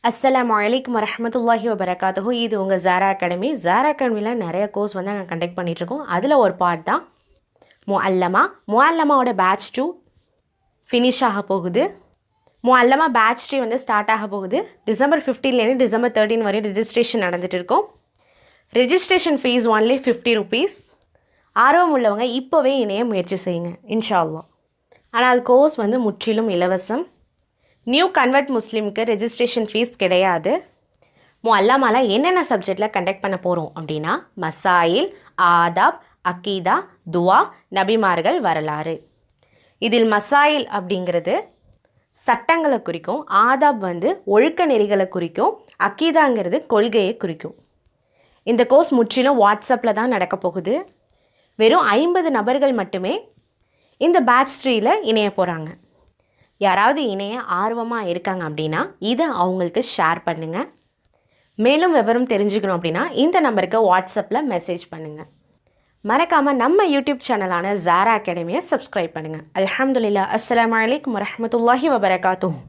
அஸ்ஸலாமு அலைக்கும் வரஹ்மத்துல்லாஹி வபரகாத்துஹு. இது உங்கள் ஜாரா அகாடமி. ஜாரா அகாடமியில் நிறைய கோர்ஸ் வந்து நாங்கள் கண்டக்ட் பண்ணிகிட்ருக்கோம். அதில் ஒரு பார்ட் தான் முஅல்லமாவோட பேட்ச் 2 ஃபினிஷ் ஆக போகுது. முஅல்லமா பேட்ச் 3 வந்து ஸ்டார்ட் ஆக போகுது. டிசம்பர் 15லேருந்து டிசம்பர் 13 வரையும் ரெஜிஸ்ட்ரேஷன் நடந்துகிட்டு இருக்கும். Registration fees only 50 rupees. ஆர்வம் உள்ளவங்க இப்போவே இணைய முயற்சி செய்யுங்க இன்ஷா அல்லாஹ். ஆனால் கோர்ஸ் வந்து முற்றிலும் இலவசம். நியூ கன்வெர்ட் முஸ்லீமுக்கு ரெஜிஸ்ட்ரேஷன் ஃபீஸ் கிடையாது. முஅல்லமால என்னென்ன சப்ஜெக்டில் கண்டக்ட் பண்ண போகிறோம் அப்படின்னா மசாயில், ஆதாப், அக்கீதா, துவா, நபிமார்கள் வரலாறு. இதில் மசாயில் அப்படிங்கிறது சட்டங்களை குறிக்கும், ஆதாப் வந்து ஒழுக்க நெறிகளை குறிக்கும், அக்கீதாங்கிறது கொள்கையை குறிக்கும். இந்த கோர்ஸ் முற்றிலும் வாட்ஸ்அப்பில் தான் நடக்க போகுது. வெறும் 50 நபர்கள் மட்டுமே இந்த பேட்ச் 3ல் இணைய போகிறாங்க. யாராவது இணைய ஆர்வமாக இருக்காங்க அப்படின்னா இதை அவங்களுக்கு ஷேர் பண்ணுங்கள். மேலும் விவரம் தெரிஞ்சுக்கணும் அப்படின்னா இந்த நம்பருக்கு வாட்ஸ்அப்பில் மெசேஜ் பண்ணுங்கள். மறக்காமல் நம்ம யூடியூப் சேனலான ஜாரா அகாடமியை சப்ஸ்கிரைப் பண்ணுங்கள். அல்ஹம்துலில்லாஹ். அஸ்ஸலாமு அலைக்கும் வரஹ்மத்துல்லாஹி வபரகாத்துஹு.